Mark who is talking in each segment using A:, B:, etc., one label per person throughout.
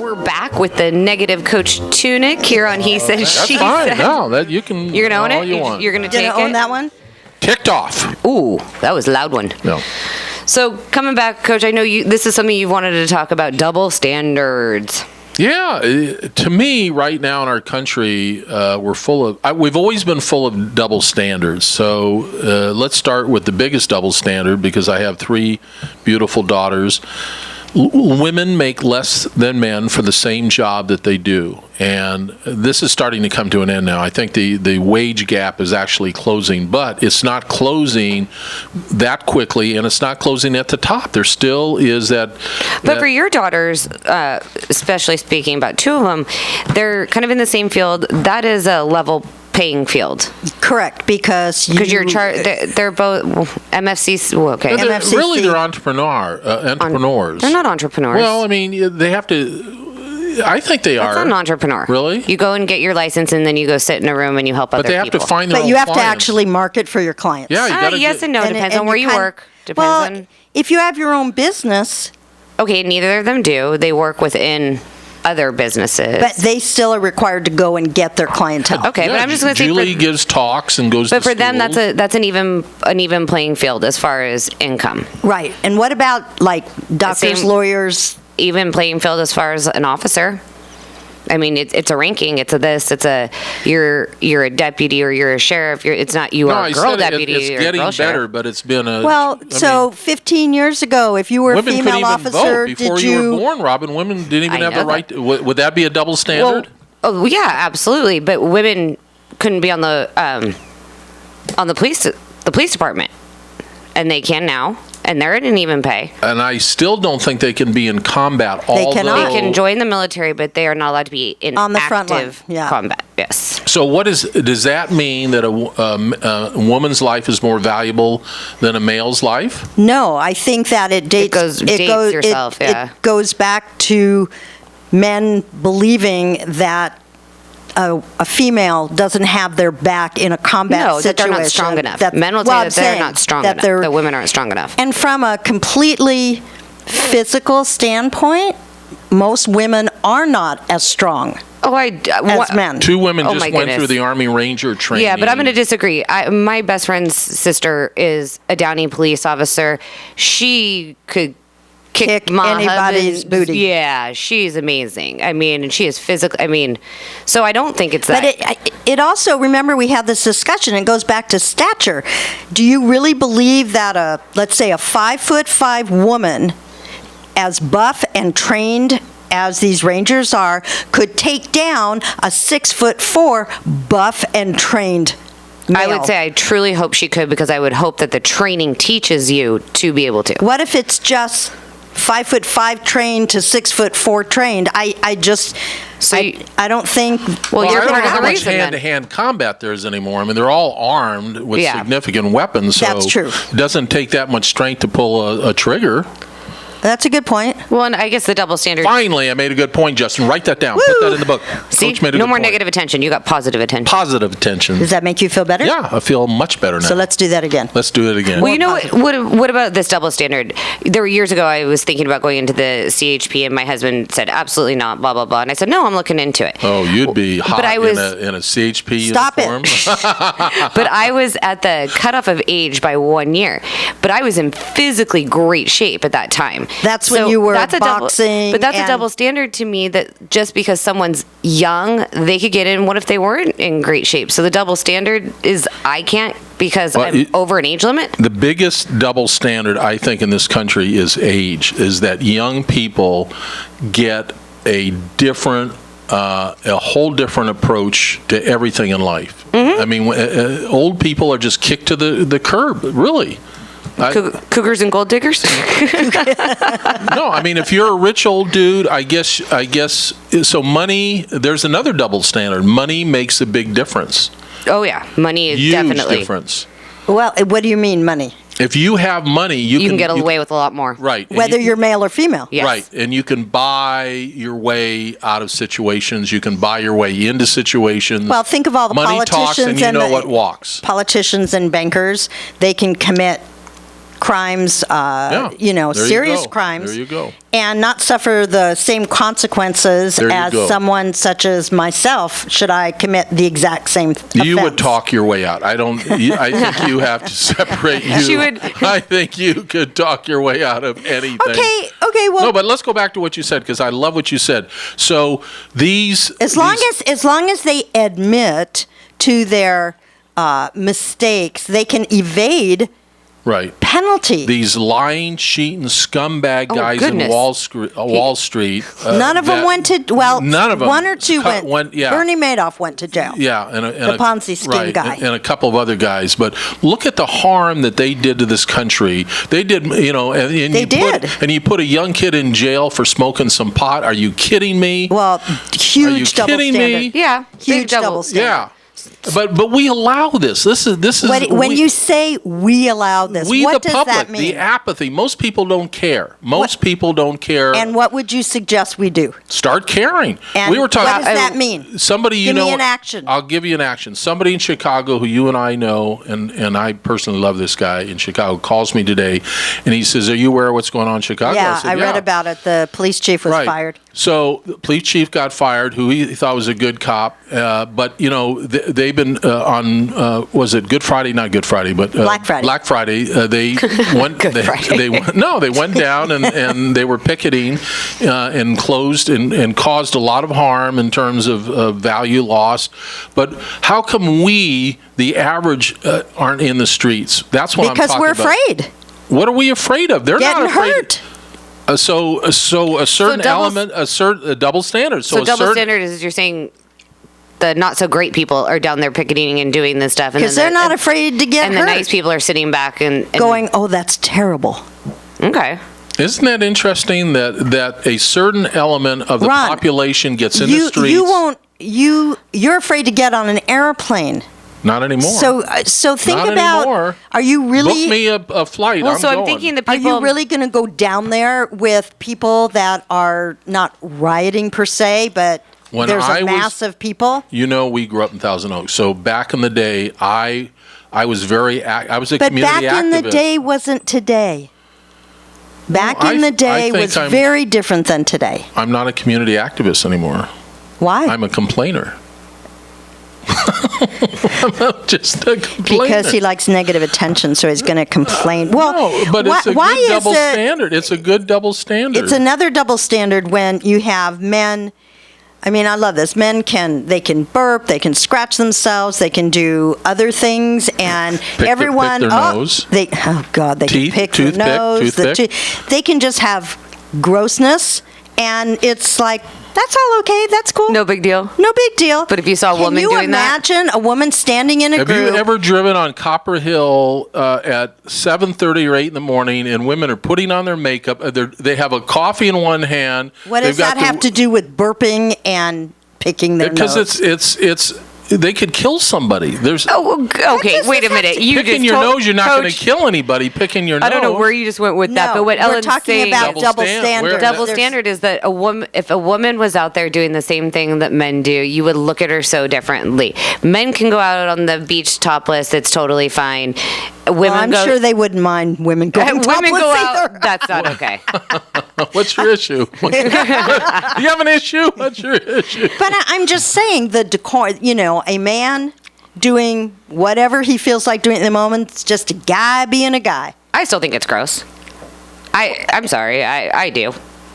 A: We're back with the negative Coach Tunic here on He Said, She
B: Fine.
A: Said.
B: No, that you can.
A: You're going to own
B: all
A: it?
B: You want.
A: You're going to take
C: Gonna
A: it?
C: own that one?
B: Ticked off.
A: Ooh, that was a loud one.
B: No.
A: So coming back, Coach, I know this is something you've wanted to talk about, double standards.
B: Yeah, to me, right now in our country, we're full of. We've always been full of double standards. So let's start with the biggest double standard, because I have 3 beautiful daughters. Women make less than men for the same job that they do, and this is starting to come to an end now. I think the wage gap is actually closing, but it's not closing that quickly, and it's not closing at the top. There still is that.
A: But for your daughters, especially speaking about 2 of them, they're kind of in the same field. That is a level paying field.
C: Correct, because
A: they're both MFCs. Okay,
B: Really, they're entrepreneurs.
A: They're not entrepreneurs.
B: Well, I mean, they have to. I think they are.
A: That's not an entrepreneur.
B: Really?
A: You go and get your license, and then you go sit in a room and you help other
B: But they have
A: people.
B: to find their
C: But
B: own
C: you have to
B: clients.
C: actually market for your clients.
B: Yeah, you gotta
A: yes and no. Depends on where you work. Depends
C: Well,
A: on.
C: if you have your own business,
A: Okay, neither of them do. They work within other businesses.
C: but they still are required to go and get their clientele.
A: Okay, but I'm just going to say.
B: Julie gives talks and goes.
A: But
B: to
A: for them,
B: schools.
A: that's an even playing field as far as income.
C: Right. And what about like doctors,
A: Same-
C: lawyers?
A: Even playing field as far as an officer. I mean, it's a ranking. It's a this. It's a you're a deputy or you're a sheriff. It's not you are a girl deputy.
B: It's
A: or
B: getting
A: a girl
B: better,
A: sheriff.
B: but it's been a.
C: Well,
B: I mean,
C: 15 years ago, if you were a
B: women couldn't
C: female
B: even
C: officer,
B: vote before
C: did
B: you were born, Robin. Women didn't even
A: I
B: have
A: know
B: the right. Would that be a double standard?
A: Oh yeah, absolutely. But women couldn't be on the police department, and they can now, and they're at an even pay.
B: And I still don't think they can be in combat.
C: They cannot.
A: They can join the military, but they are not allowed to be in
C: On the
A: active
C: front line, yeah.
A: combat. Yes.
B: So does that mean that a woman's life is more valuable than a male's life?
C: No, I think that it dates
A: yourself, yeah.
C: It goes back to men believing that a female doesn't have their back in a combat
A: No, that
C: situation.
A: they're not strong enough. Men will say that they're not strong enough. That women aren't strong enough.
C: And from a completely physical standpoint, most women are not as strong as men.
B: 2 women
A: Oh,
B: just
A: my
B: went
A: goodness.
B: through the Army Ranger training.
A: Yeah, but I'm going to disagree. My best friend's sister is a Downey police officer. She could kick my
C: anybody's
A: husband's
C: booty.
A: Yeah, she's amazing. I mean, and she is physical. I mean, so I don't think it's that.
C: But it also, remember, we had this discussion. It goes back to stature. Do you really believe that let's say a 5'5" woman, as buff and trained as these Rangers are, could take down a 6'4" buff and trained male?
A: I would say I truly hope she could, because I would hope that the training teaches you to be able to.
C: What if it's just 5'5" trained to 6'4" trained? I don't think.
A: Well,
B: I
A: you're
B: don't
A: part
B: know
A: of
B: how
A: the
B: much
A: reason then.
B: hand-to-hand combat there is anymore. I mean, they're all armed with
A: Yeah.
B: significant weapons. So
C: That's true.
B: It doesn't take that much strength to pull a trigger.
C: That's a good point.
A: Well, and I guess the double standard.
B: Finally, I made a good point, Justin. Write that down. Put that in the book.
A: See,
B: Coach made a
A: no
B: good
A: more
B: point.
A: negative attention. You got positive attention.
B: Positive attention.
C: Does that make you feel better?
B: Yeah, I feel much better now.
C: So let's do that again.
B: Let's do it again.
A: Well, you know what about this double standard? There were years ago I was thinking about going into the CHP, and my husband said absolutely not, blah blah blah, and I said no, I'm looking into it.
B: Oh, you'd be hot
A: But I was-
B: in a CHP
C: Stop it.
B: uniform.
A: But I was at the cutoff of age by 1 year, but I was in physically great shape at that time.
C: That's when you were boxing.
A: But that's a
C: and-
A: double standard to me, that just because someone's young, they could get in. What if they weren't in great shape? So the double standard is I can't, because I'm over an age limit.
B: The biggest double standard, I think, in this country is age, is that young people get a whole different approach to everything in life.
A: Mm-hmm.
B: I mean, old people are just kicked to the curb, really.
A: Cougars and gold diggers?
B: No, I mean, if you're a rich old dude, I guess, so money, there's another double standard. Money makes a big difference.
A: Oh, yeah. Money is
B: Huge
A: definitely.
B: difference.
C: Well, what do you mean, money?
B: If you have money, you
A: can get away with a lot more.
B: Right. and
C: Whether you're male or female.
A: Yes.
B: Right, and you can buy your way out of situations. You can buy your way into situations.
C: Well, think of all the
B: Money
C: politicians
B: talks, and you know
C: the
B: what walks.
C: Politicians and bankers, they can commit crimes,
B: There
C: serious
B: you go.
C: crimes.
B: There you go.
C: And not suffer the same consequences
B: There you
C: as
B: go.
C: someone such as myself should I commit the exact same offense.
B: You would talk your way out. I think you have to separate you.
A: She would.
B: I think you could talk your way out of anything.
C: Okay, well.
B: No, but let's go back to what you said, because I love what you said. So
C: As long as they admit to their mistakes, they can evade
B: right.
C: penalty.
B: These lying, cheating, scumbag guys in
A: goodness.
B: Wall Street.
C: None of them went to,
B: none of them.
C: one or two went.
B: Yeah.
C: Bernie Madoff went to jail.
B: Yeah,
C: The Ponzi scheme guy.
B: and a couple of other guys. But look at the harm that they did to this country. They did, and you put a young kid in jail for smoking some pot. Are you kidding me?
C: Well, huge double
B: kidding
C: standard.
B: me?
A: Yeah.
C: Huge
A: big double.
C: double standard.
B: Yeah. But we allow this. This is
C: When you say we allow this,
B: we
C: what
B: the
C: does
B: public,
C: that mean?
B: the apathy. Most people don't care. Most people don't care.
C: And what would you suggest we do?
B: Start caring.
C: And
B: we were talking.
C: what does that mean?
B: Somebody
C: Give me an action.
B: I'll give you an action. Somebody in Chicago who you and I know, and I personally love this guy in Chicago, calls me today, and he says, "Are you aware of what's going on in Chicago?"
C: Yeah,
B: said,
C: I read about it. The police chief was
B: Right.
C: fired.
B: So the police chief got fired, who he thought was a good cop. But they've been on was it Good Friday? Not Good Friday, but
C: Black Friday.
B: Black Friday. They went. They went down and they were picketing and closed and caused a lot of harm in terms of value lost. But how come we, the average, aren't in the streets? That's what
C: Because
B: I'm
C: we're
B: talking about.
C: afraid.
B: What are we afraid of? They're
C: Getting
B: not afraid.
C: hurt.
B: So a certain element, a double standard.
A: So double standard is you're saying the not so great people are down there picketing and doing this stuff,
C: Because they're not afraid to get
A: and
C: hurt.
A: the nice people are sitting back and
C: going, oh, that's terrible.
A: Okay.
B: Isn't that interesting that a certain element of the
C: Ron,
B: population gets in the streets?
C: You're afraid to get on an airplane.
B: Not anymore.
C: So think
B: Not
C: about,
B: anymore.
C: are you really...
B: Book me a flight.
A: Well,
B: I'm
A: I'm thinking the
C: Are
A: people.
C: you really going to go down there with people that are not rioting per se, but
B: When
C: there's
B: I
C: a
B: was-
C: mass of people?
B: We grew up in Thousand Oaks. So back in the day, I was I was a
C: But
B: community
C: back in the
B: activist.
C: day wasn't today. Back
B: Well,
C: in the
B: I
C: day
B: think
C: was
B: I'm-
C: very different than today.
B: I'm not a community activist anymore.
C: Why?
B: I'm a complainer. I'm just a complainer.
C: Because he likes negative attention, so he's going to complain. Well,
B: no, but it's a
C: why
B: good
C: is
B: double
C: it-
B: standard. It's a good double standard.
C: It's another double standard when you have men. I mean, I love this. Men can burp, they can scratch themselves, they can do other things, and everyone.
B: pick their nose.
C: They
B: Teeth,
C: can pick
B: toothpick,
C: their nose.
B: toothpick.
C: They can just have grossness, and it's like that's all okay. That's cool.
A: No big deal.
C: No big deal.
A: But if you saw a woman doing that-
C: Can you imagine a woman standing in a
B: Have
C: group?
B: you ever driven on Copper Hill at 7:30 or 8 in the morning, and women are putting on their makeup? They have a coffee in one hand.
C: What does that have to do with burping and picking their nose?
B: Because it's they could kill somebody. There's
A: Oh, okay. Wait a minute. You
B: picking
A: just
B: your
A: told-
B: nose. You're not going
A: Coach,
B: to kill anybody. Picking your nose.
A: I don't know where you just went with that,
C: No,
A: but what
C: we're
A: Ellen's
C: talking
A: saying.
C: about double
B: stand-
C: standard.
B: where-
A: Double
C: There's-
A: standard is that if a woman was out there doing the same thing that men do, you would look at her so differently. Men can go out on the beach topless; it's totally fine. Women
C: Well, I'm
A: go.
C: sure they wouldn't mind women going
A: women
C: topless
A: go out.
C: either.
A: That's not okay.
B: What's your issue? You have an issue? What's your issue?
C: But I'm just saying the decor. A man doing whatever he feels like doing at the moment. It's just a guy being a guy.
A: I still think it's gross. I'm sorry. I do.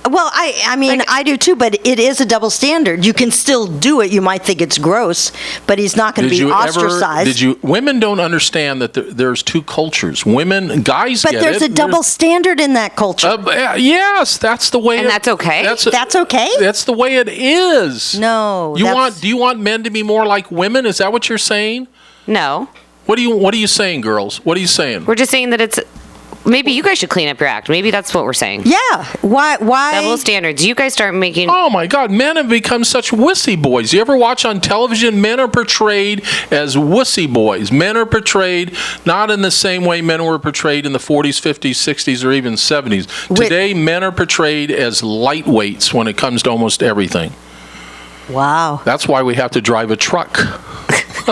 C: Well, I mean, I do too, but it is a double standard. You can still do it. You might think it's gross, but he's not going to be ostracized.
B: Women don't understand that there's two cultures. Guys
C: But
B: get
C: there's
B: it.
C: a double standard in that culture.
B: Yes, that's the way.
A: And that's okay?
C: That's okay?
B: That's the way it is.
C: No.
B: Do you want men to be more like women? Is that what you're saying?
A: No.
B: What are you saying, girls? What are you saying?
A: We're just saying that it's. Maybe you guys should clean up your act. Maybe that's what we're saying.
C: Yeah. Why?
A: Double standards. You guys start making.
B: Oh my God, men have become such wussy boys. You ever watch on television, men are portrayed as wussy boys. Men are portrayed not in the same way men were portrayed in the 40s, 50s, 60s, or even 70s. Today, men are portrayed as lightweights when it comes to almost everything.
C: Wow.
B: That's why we have to drive a truck.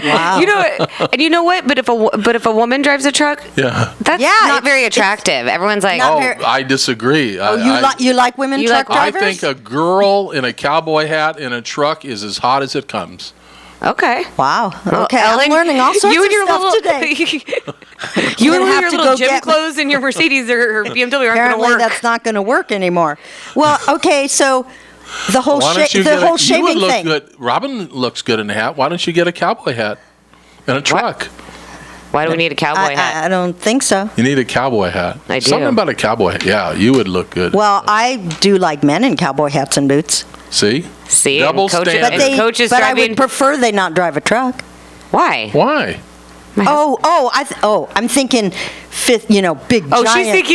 C: Wow.
A: And you know what? But if a woman drives a truck, that's not very attractive. Everyone's like,
B: I disagree.
C: You like women truck drivers?
B: I think a girl in a cowboy hat in a truck is as hot as it comes.
A: Okay.
C: Wow.
A: Well,
C: Okay,
A: Ellen,
C: I'm learning all sorts of stuff today.
A: You and
C: have
A: your
C: to
A: little
C: go
A: gym
C: get-
A: clothes and your Mercedes or BMW aren't going to
C: Apparently,
A: work.
C: that's not going to work anymore. Well, okay, so the whole
B: Why don't you
C: whole
B: you would
C: shaving
B: look
C: thing.
B: good. Robin looks good in a hat. Why don't you get a cowboy hat and a truck?
A: Why do we need a cowboy hat?
C: I don't think so.
B: You need a cowboy hat.
A: I do.
B: Something about a cowboy hat. Yeah, you would look good.
C: Well, I do like men in cowboy hats and boots.
B: See,
A: Double
B: double
A: standard.
B: standard.
A: Coaches
C: but I
A: driving-
C: would prefer they not drive a truck.
A: Why?
B: Why?
C: I'm thinking big
A: Oh,
C: giant.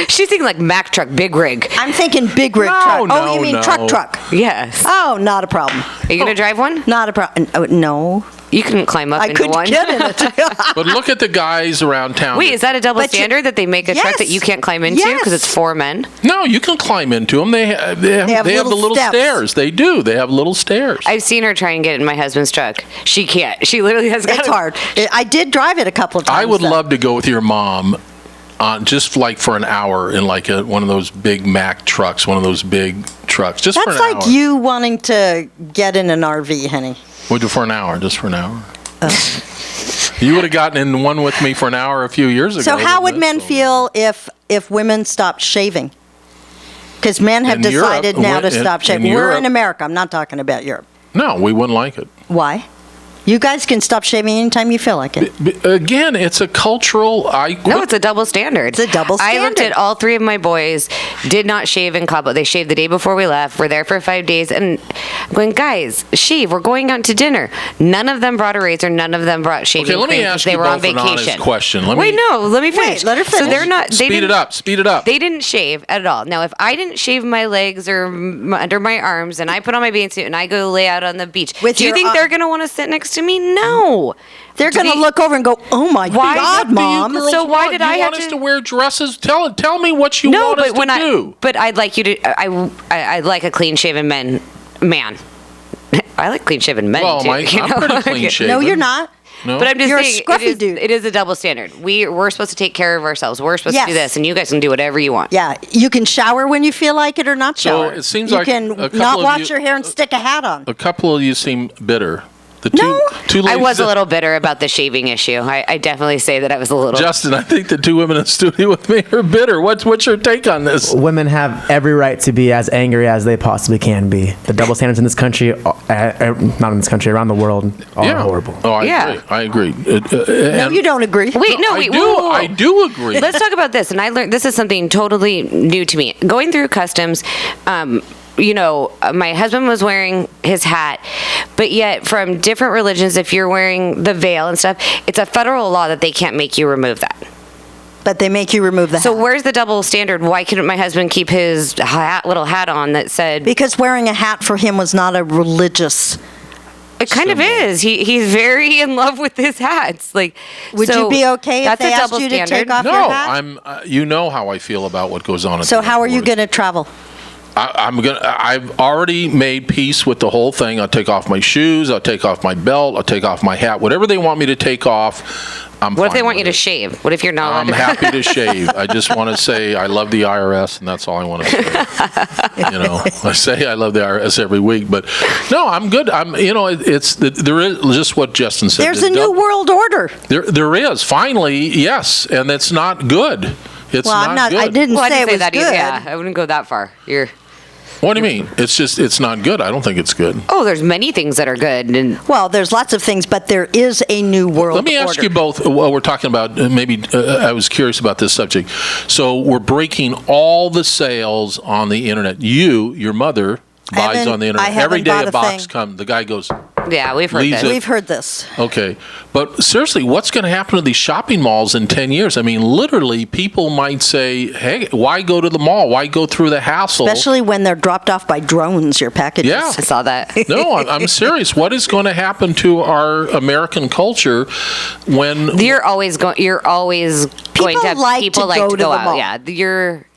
A: she's thinking like Mack truck, big rig.
C: I'm thinking big rig
B: No,
C: truck.
B: no,
C: you mean
B: no.
C: truck?
A: Yes.
C: Oh, not a problem.
A: Are you going to drive one?
C: Not a problem. No,
A: You couldn't climb up
C: I
A: into
C: couldn't
A: one.
C: get in it.
B: But look at the guys around town.
A: Wait, is that a double
C: But you-
A: standard that they make a truck that you
C: Yes.
A: can't climb into because it's for men?
B: No, you can climb into them. They have the
C: little
B: little
C: steps.
B: stairs. They do. They have little stairs.
A: I've seen her try and get in my husband's truck. She can't. She literally has got
C: It's hard. I did drive it a couple of times.
B: I would
C: though.
B: love to go with your mom on just like for an hour in like one of those big Mack trucks, one of those big trucks, just for
C: That's
B: an hour.
C: like you wanting to get in an RV, honey.
B: We'll do for an hour, just for an hour. You would have gotten in one with me for an hour a few years ago.
C: So how would
B: wouldn't
C: men
B: it?
C: feel if women stopped shaving? Because men have
B: In Europe,
C: decided now to
B: in-
C: stop
B: in
C: shaving. We're
B: Europe-
C: in America. I'm not talking about Europe.
B: No, we wouldn't like it.
C: Why? You guys can stop shaving anytime you feel like it.
B: Again, it's a cultural.
A: No, it's a double standard.
C: It's a double
A: I looked
C: standard.
A: at all three of my boys, did not shave in Cabo. They shaved the day before we left. We're there for 5 days. And I'm going, guys, shave. We're going out to dinner. None of them brought a razor. None of them brought shaving
B: Okay, let me
A: cream 'cause
B: ask
A: they
B: you
A: were on
B: both an honest
A: vacation.
B: question.
A: Let me finish.
C: let her
A: So
C: finish.
A: they're not. They
B: Speed it
A: didn't-
B: up. Speed it up.
A: They didn't shave at all. Now, if I didn't shave my legs or under my arms and I put on my bathing suit and I go lay out on the beach,
C: With
A: do you
C: your
A: think
C: ar-
A: they're going to want to sit next to me? No.
C: They're going to look over and go, "Oh my
A: Why-
C: God,
A: what do you
C: Mom!"
B: Girls
A: So why
B: want?
A: did
B: you
A: I have
B: want us
A: to-
B: to wear dresses? Tell me what you
A: No,
B: want us
A: but when
B: to do.
A: But I'd like you to. I like a clean shaven man. I like clean shaven men
B: Well,
A: too.
B: I'm pretty clean shaven.
C: No, you're not.
B: No?
A: But I'm just
C: You're a
A: saying,
C: scruffy dude.
A: it is a double standard. We're supposed to take care of ourselves. We're supposed to do
C: Yes.
A: this, and you guys can do whatever you want.
C: Yeah, you can shower when you feel like it or not
B: So
C: shower.
B: it seems
C: you
B: like
C: can
B: a couple
C: not
B: of
C: wash
B: you-
C: your hair and stick a hat on.
B: A couple of you seem bitter. The
C: No.
B: two
A: I
B: ladies
A: was a
B: that-
A: little bitter about the shaving issue. I definitely say that I was a little.
B: Justin, I think the two women in the studio with me are bitter. What's your take on this?
D: Women have every right to be as angry as they possibly can be. The double standards in this country, not in this country, around the world, are horrible.
B: Oh, I
A: Yeah.
B: agree. I agree.
C: No, you don't agree.
A: Wait, no,
B: I
A: wait.
B: do.
A: whoa, whoa, whoa.
B: I do agree.
A: Let's talk about this. And I learned this is something totally new to me. Going through customs, my husband was wearing his hat, but yet from different religions, if you're wearing the veil and stuff, it's a federal law that they can't make you remove that.
C: But they make you remove the
A: So
C: hat.
A: where's the double standard? Why couldn't my husband keep his little hat on that said?
C: Because wearing a hat for him was not a religious.
A: It kind of
B: symbol.
A: is. He's very in love with his hats. Like,
C: Would
A: so
C: you be okay if
A: that's
C: they
A: a
C: asked
A: double
C: you to take
A: standard.
C: off
B: No,
C: your hat?
B: I'm. You know how I feel about what goes on. At
C: So
B: the
C: how are you
B: airport.
C: going to travel?
B: I've already made peace with the whole thing. I'll take off my shoes. I'll take off my belt. I'll take off my hat. Whatever they want me to take off, I'm
A: What if
B: fine
A: they want
B: with
A: you to
B: it.
A: shave? What if you're not?
B: I'm
A: allowed to-
B: happy to shave. I just want to say I love the IRS, and that's all I want to say. I say I love the IRS every week, but no, I'm good. There is just what Justin said.
C: There's a new world order.
B: There is finally, yes, and it's not good. It's
C: Well, I'm not.
B: good.
C: I didn't
A: Well, I
C: say
A: didn't
C: it was
A: that
C: good.
A: either. Yeah, I wouldn't go that far.
B: What do you mean? It's not good. I don't think it's good.
A: Oh, there's many things that are good, and
C: Well, there's lots of things, but there is a new world
B: Let me ask
C: order.
B: you both. While we're talking about I was curious about this subject. So we're breaking all the sales on the internet. Your mother buys
C: haven't-
B: on the
C: I
B: internet
C: haven't
B: every day.
C: bought
B: A
C: a
B: box
C: thing.
B: comes. The guy goes,
A: yeah, we've heard
B: Leaves
A: that.
B: it.
C: We've heard this.
B: okay. But seriously, what's going to happen to these shopping malls in 10 years? I mean, literally, people might say, "Hey, why go to the mall? Why go through the hassle?"
C: Especially when they're dropped off by drones, your packages.
B: Yeah.
A: I saw that.
B: No, I'm serious. What is going to happen to our American culture when
A: You're always going to have
C: like
A: people
C: to
A: like
C: go
A: to
C: to
A: go
C: the
A: out.
C: mall.
A: Yeah,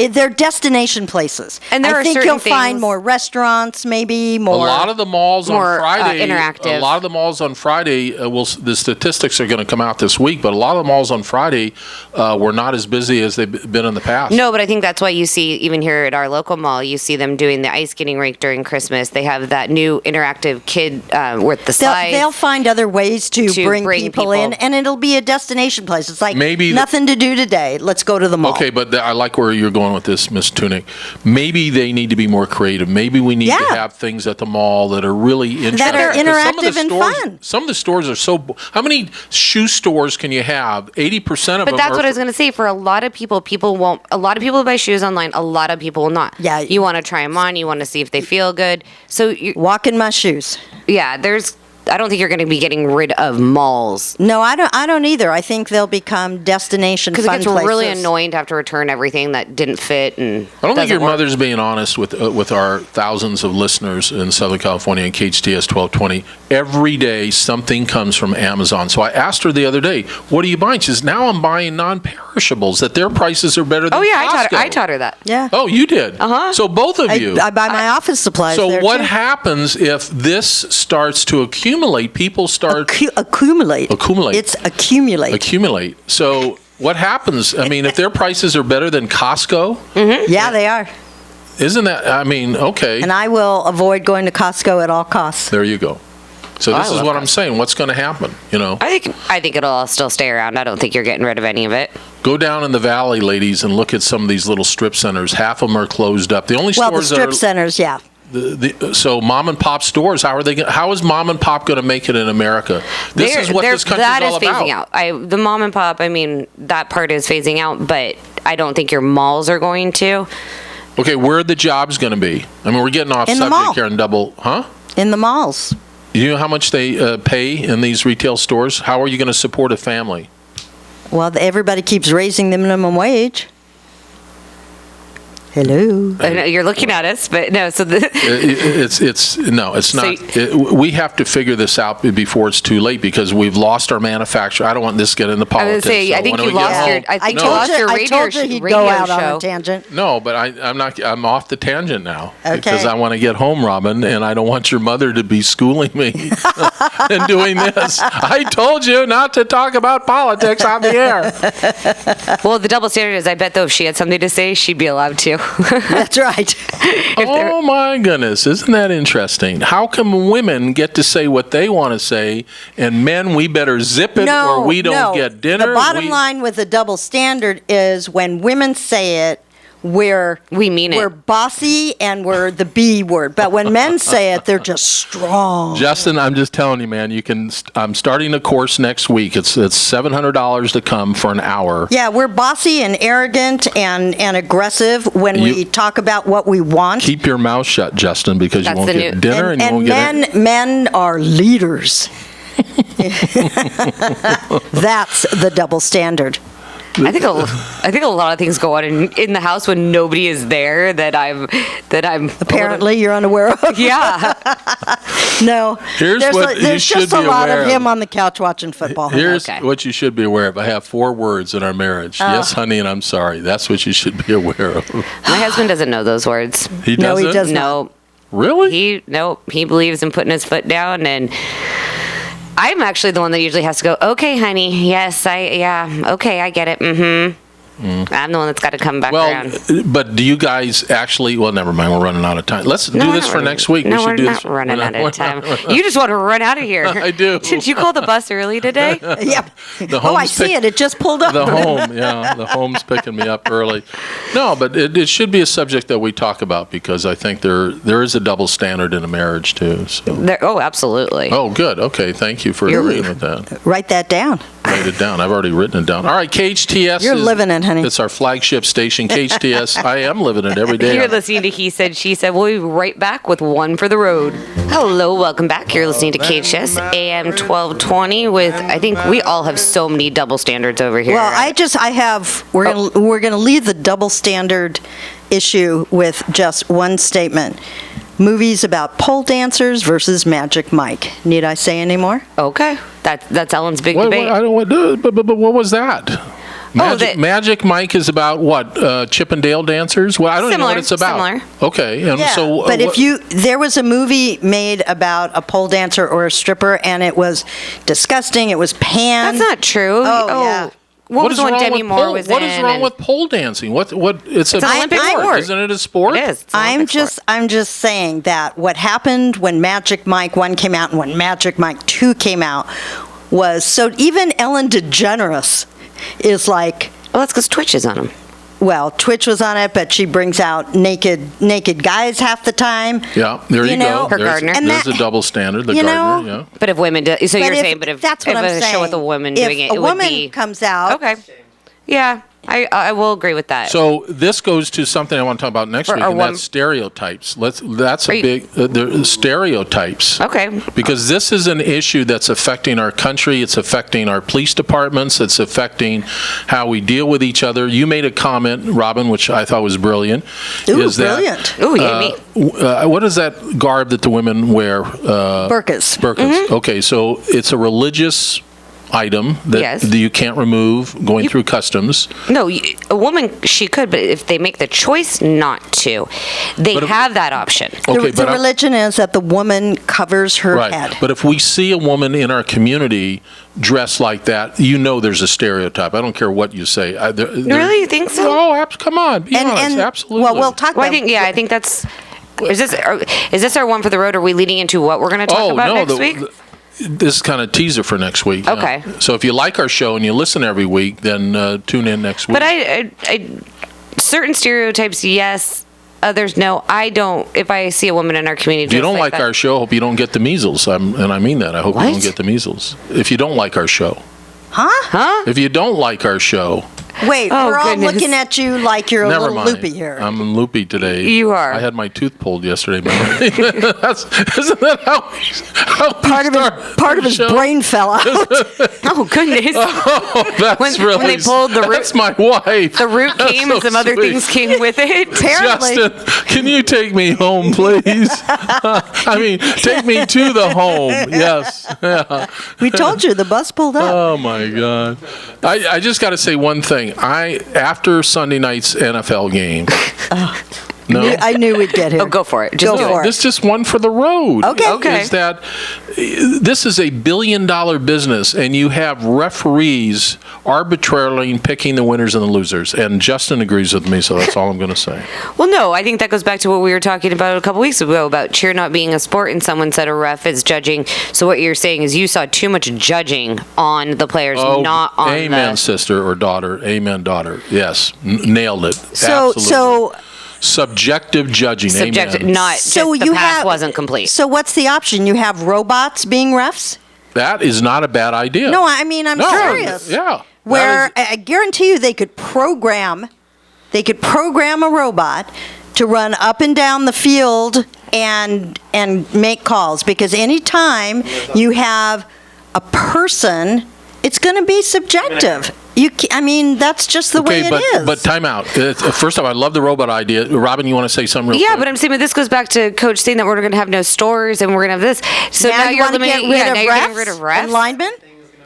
C: They're destination places.
A: And there
C: I
A: are
C: think
A: certain
C: you'll find
A: things-
C: more restaurants, maybe
B: a
C: more.
B: lot of the malls on
A: more
B: Friday
A: interactive inactive.
B: A lot of the malls on Friday, the statistics are going to come out this week, but a lot of the malls on Friday were not as busy as they've been in the past.
A: No, but I think that's why you see, even here at our local mall, you see them doing the ice skating rink during Christmas. They have that new interactive kid with the slides.
C: They'll find other ways to bring people in, and it'll be a destination place. It's like nothing to do today. Let's go to the mall.
B: Okay, but I like where you're going with this, Miss Tunick. Maybe they need to be more creative. Maybe we need to have things at the mall that are really interesting.
C: That are interactive and fun.
B: Some of the stores are so... How many shoe stores can you have? 80% of them
A: But that's what I was going to say. For a lot of people won't... A lot of people buy shoes online. A lot of people will not.
C: Yeah.
A: You want to try them on. You want to see if they feel good. So
C: walk in my shoes.
A: Yeah, I don't think you're going to be getting rid of malls.
C: No, I don't either. I think they'll become destination fun places.
A: Because it gets really annoying to have to return everything that didn't fit and
B: I don't think your mother's being honest with our thousands of listeners in Southern California and KHTS 1220. Every day something comes from Amazon. So I asked her the other day, what are you buying? She says, now I'm buying non-perishables, that their prices are better than Costco.
A: I taught her that.
C: Yeah.
B: Oh, you did?
A: Uh-huh.
B: So both of you.
C: I buy my office supplies
B: So
C: there
B: what
C: too.
B: happens if this starts to accumulate? People start...
C: Accumulate.
B: Accumulate.
C: It's accumulate.
B: Accumulate. So what happens? I mean, if their prices are better than Costco,
C: Yeah, they are.
B: isn't that... I mean, okay.
C: And I will avoid going to Costco at all costs.
B: There you go. So
A: I
B: this is
A: love
B: what I'm saying. What's going to happen? You know,
A: I think it'll all still stay around. I don't think you're getting rid of any of it.
B: go down in the valley, ladies, and look at some of these little strip centers. Half of them are closed up. The only
C: Well, the
B: stores
C: strip
B: that are
C: centers, yeah.
B: so mom and pop stores. How is mom and pop going to make it in America? This is what this country's
A: that
B: all
A: is phasing
B: about.
A: out. The mom and pop. I mean, that part is phasing out, but I don't think your malls are going to.
B: Okay, where are the jobs going to be? I mean, we're getting off
C: In the mall.
B: subject here and double, huh?
C: In the malls.
B: You know how much they pay in these retail stores? How are you going to support a family?
C: Well, everybody keeps raising the minimum wage. Hello.
A: I know you're looking at us, but no. So
B: It's not. We have to figure this out before it's too late because we've lost our manufacturer. I don't want this to get into
A: I
B: politics.
A: was going to say,
B: so
A: I think
B: when
A: you
B: we get
A: lost
B: home-
A: your. I think
C: I
A: you lost
C: told
A: your
C: you,
A: radio,
C: I told you he'd
A: radio
C: go out
A: show.
C: on a tangent.
B: No, but I'm not. I'm off the tangent now
C: Okay.
B: because I want to get home, Robin, and I don't want your mother to be schooling me and doing this. I told you not to talk about politics on the air.
A: Well, the double standard is, I bet though, if she had something to say, she'd be allowed to.
C: That's right.
B: Oh my goodness, isn't that interesting? How come women get to say what they want to say, and men, we better zip it or we don't get dinner?
C: The bottom line with the double standard is when women say it,
A: We mean it.
C: We're bossy and we're the B word. But when men say it, they're just strong.
B: Justin, I'm just telling you, man. I'm starting a course next week. It's $700 to come for an hour.
C: Yeah, we're bossy and arrogant and aggressive when we talk about what we want.
B: Keep your mouth shut, Justin, because you
A: That's
B: won't
A: the
B: get
A: new-
B: dinner and you won't get
C: men are leaders. That's the double standard.
A: I think a lot of things go on in the house when nobody is there that I'm
C: Apparently, you're unaware of.
A: Yeah.
C: No.
B: Here's what you
C: there's
B: should
C: just a
B: be
C: lot
B: aware
C: of
B: of.
C: him on the couch watching football.
B: Here's
A: Okay.
B: what you should be aware of. I have 4 words in our marriage. Yes, honey, and I'm sorry. That's what you should be aware of.
A: My husband doesn't know those words.
B: He
C: No, he
B: doesn't?
C: doesn't.
A: No.
B: Really?
A: He believes in putting his foot down, and I'm actually the one that usually has to go, okay, honey, yes, okay, I get it, mm-hmm. I'm the one that's got to come back around.
B: But do you guys actually? Well, never mind. We're running out of time. Let's do this for next week.
A: No,
B: we should
A: we're
B: do
A: not
B: this.
A: running out
B: We're
A: of time.
B: not-
A: You just want to run out of here.
B: I do.
A: Did you call the bus early today?
C: Yep.
B: The
C: Oh, I
B: home's
C: see it. It just pulled up.
B: The home's picking me up early. No, but it should be a subject that we talk about because I think there is a double standard in a marriage too. So.
A: Oh, absolutely.
B: Oh, good. Okay, thank you for agreeing with that.
C: Write that down.
B: Write it down. I've already written it down. All right, KHTS.
C: You're living it, honey.
B: It's our flagship station, KHTS. I am living it every day.
A: You're listening to He Said, She Said. We'll be right back with One for the Road. Hello, welcome back. You're listening to KHTS AM 1220 with, I think we all have so many double standards over here.
C: Well, we're gonna leave the double standard issue with just one statement. Movies about pole dancers versus Magic Mike. Need I say any more?
A: Okay. That's Ellen's big
B: What,
A: debate.
B: but what was that? Magic Mike is about what? Chip and Dale dancers? Well, I don't even know what it's about.
A: Similar.
B: Okay, and
C: Yeah,
B: so.
C: but there was a movie made about a pole dancer or a stripper, and it was disgusting. It was panned.
A: That's not true.
C: Oh, yeah.
A: What was the one Demi Moore was in?
B: What is wrong with pole dancing? It's an
A: Olympic sport.
B: Isn't it a sport?
A: It is. It's an Olympic sport.
C: I'm just saying that what happened when Magic Mike 1 came out and when Magic Mike 2 came out was, so even Ellen DeGeneres is like,
A: Well, that's because Twitch is on them.
C: well, Twitch was on it, but she brings out naked guys half the time.
B: Yeah, there you
C: know?
B: go.
A: Her Gardner.
C: And
B: There's
C: that-
B: a double standard. The
C: you
B: Gardner,
C: know,
B: yeah.
A: But if women do, so
C: But
A: you're saying, but if
C: that's what
A: if
C: I'm
A: a
C: saying.
A: show with a woman
C: If
A: doing it,
C: a
A: it would
C: woman
A: be
C: comes out,
A: okay. Yeah, I will agree with that.
B: So this goes to something I want to talk about next
A: For
B: week,
A: our
B: and
A: one-
B: that's stereotypes. That's
A: Are
B: a
A: you-
B: big the stereotypes.
A: Okay.
B: Because this is an issue that's affecting our country. It's affecting our police departments. It's affecting how we deal with each other. You made a comment, Robin, which I thought was brilliant.
C: Ooh,
B: is that,
C: brilliant.
A: Ooh, yeah, me.
B: what is that garb that the women wear?
C: burkas.
B: Burkas.
A: Mm-hmm.
B: Okay, so it's a religious item that
A: Yes.
B: you can't remove going through customs.
A: No, a woman, she could, but if they make the choice not to, they
B: But if-
A: have that option.
B: Okay,
C: The religion is that the woman covers her
B: right.
C: head.
B: But if we see a woman in our community dressed like that, there's a stereotype. I don't care what you say.
A: Really? You think so?
B: Oh, come on. Be honest. Absolutely.
C: Well, we'll talk
A: Well,
C: about
A: I think that's. Is this our one for the road? Are we leading into what we're going to talk about next week?
B: This is kind of teaser for next week.
A: Okay.
B: So if you like our show and you listen every week, then tune in next week.
A: But I certain stereotypes, yes. Others, no. I don't. If I see a woman in our community,
B: If you don't like
A: that,
B: our show, I hope you don't get the measles. And I mean that. I hope you
A: What?
B: don't get the measles. If you don't like our show.
A: huh?
B: If you don't like our show.
C: Wait,
A: Oh,
C: we're all
A: goodness.
C: looking at you like you're a
B: Never
C: little
B: mind.
C: loopy here.
B: I'm loopy today.
A: You are.
B: I had my tooth pulled yesterday. Isn't that how
C: part of his brain fell out.
A: Oh goodness!
B: Oh, that's
A: When
B: really.
A: they pulled the root-
B: That's my wife.
A: The root
B: That's
A: came
B: so
A: and some other
B: sweet.
A: things came with it.
C: Apparently.
B: Justin, can you take me home, please? I mean, take me to the home. Yes. Yeah.
C: We told you the bus pulled up.
B: Oh my God! I just got to say one thing. After Sunday night's NFL game. No.
C: I knew we'd get here.
A: Oh, go for it. Just
C: Go
A: do
C: for
A: it.
C: it.
B: This just one for the road.
C: Okay.
A: Okay.
B: Is that this is a $1 billion business, and you have referees arbitrarily picking the winners and the losers. And Justin agrees with me, so that's all I'm going to say.
A: Well, no, I think that goes back to what we were talking about a couple weeks ago about cheer not being a sport, and someone said a ref is judging. So what you're saying is you saw too much judging on the players, not on
B: amen, sister or daughter. Amen, daughter. Yes, nailed it.
C: So,
B: Absolutely.
C: so,
B: Subjective judging.
A: subjective,
B: Amen.
A: not
C: so
A: just the
C: you
A: pass
C: have
A: wasn't complete.
C: So what's the option? You have robots being refs?
B: That is not a bad idea.
C: No, I mean I'm
B: No,
C: serious.
B: Yeah.
C: Where
B: That
C: I guarantee you they could program a robot to run up and down the field and make calls, because anytime you have a person, it's going to be subjective. I mean, that's just the way it is.
B: But time out. First off, I love the robot idea. Robin, you want to say something real
A: Yeah,
B: quick?
A: but I'm saying, but this goes back to Coach saying that we're going to have no stores and we're going to have this. So now,
C: you
A: you're
C: want to get
A: limiting.
C: rid
A: Yeah,
C: of
A: now you're getting
C: refs
A: rid of
C: and
A: refs.
C: linemen?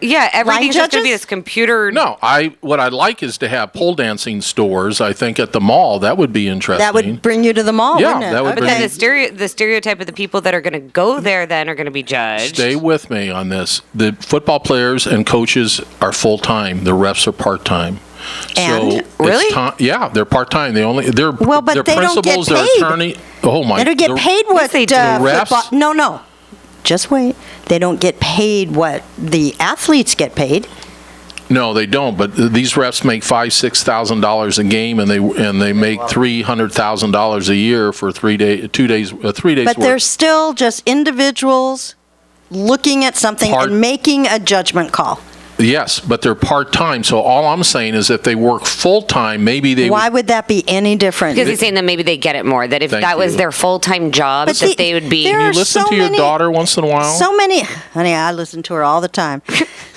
A: Yeah, everything's just going to be
C: judges?
A: this computer.
B: No, what I'd like is to have pole dancing stores. I think at the mall that would be interesting.
C: That would bring you to the mall,
B: Yeah,
C: wouldn't it?
B: that would
A: But
B: bring
A: then
B: you-
A: the stereotype of the people that are going to go there then are going to be judged.
B: Stay with me on this. The football players and coaches are full time. The refs are part time.
C: And?
B: So it's
A: Really?
B: yeah, they're part time. They're
C: Well, but
B: they're
C: they don't get
B: principals. They're
C: paid.
B: attorney. Oh my!
C: They don't get paid what
A: they do.
B: Refs?
C: football. No. Just wait. They don't get paid what the athletes get paid.
B: No, they don't. But these refs make $5,000-$6,000 a game, and they make $300,000 a year for 3 days. 3 days.
C: But
B: worth.
C: they're still just individuals looking at something and making a judgment call.
B: Yes, but they're part-time, so all I'm saying is if they work full-time, maybe they
C: Why
B: would...
C: would that be any different?
A: Because he's saying that maybe they get it more. That if
B: Thank
A: that was
B: you.
A: their full-time job,
C: But
A: that they would be.
C: there
B: You
C: are
B: listen
C: so
B: to your
C: many-
B: daughter once in a while?
C: So many, honey, I listen to her all the time.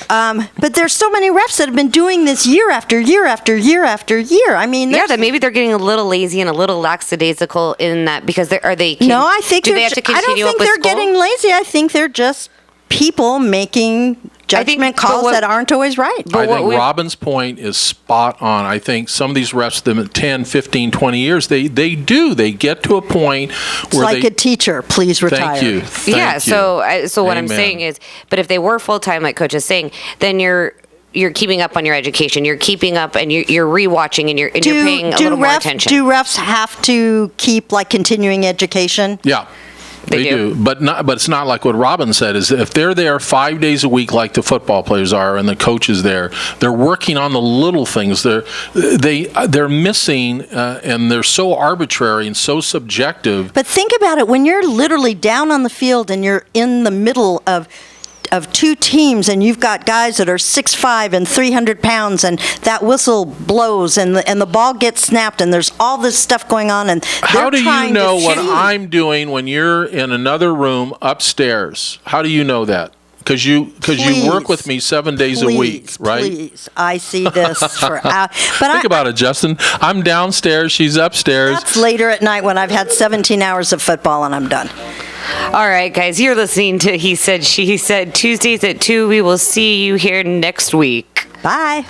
C: But there's so many refs that have been doing this year after year after year after year. I mean,
A: Yeah,
C: there's-
A: that maybe they're getting a little lazy and a little lackadaisical in that because are they?
C: No, I think
A: do
C: they're
A: they have to
C: I don't
A: continue
C: think
A: up with
C: they're
A: school?
C: getting lazy. I think they're just people making judgment calls that aren't always right.
B: I think Robin's point is spot on. I think some of these refs, them at 10, 15, 20 years, they get to a point
C: It's
B: where
C: like a teacher, please retire.
B: Thank you. Thank you.
A: So what I'm
B: Amen.
A: saying is, but if they were full-time, like Coach is saying, then you're keeping up on your education. You're keeping up, and you're rewatching, and you're paying a little more attention.
C: Do refs have to keep like continuing education?
B: Yeah. They do, but it's not like what Robin said. Is if they're there 5 days a week, like the football players are, and the coaches there, they're working on the little things. They're missing, and they're so arbitrary and so subjective.
C: But think about it: when you're literally down on the field and you're in the middle of two teams, and you've got guys that are 6'5" and 300 pounds, and that whistle blows, and the ball gets snapped, and there's all this stuff going on, and
B: how do you know what
C: see.
B: I'm doing when you're in another room upstairs? How do you know that? Because you work with me 7 days a week, right?
C: Please, I see this for hours. But
B: Think about it, Justin. I'm downstairs. She's upstairs.
C: That's later at night when I've had 17 hours of football and I'm done.
A: All right, guys, you're listening to He Said, She Said, Tuesdays at 2. We will see you here next week.
C: Bye.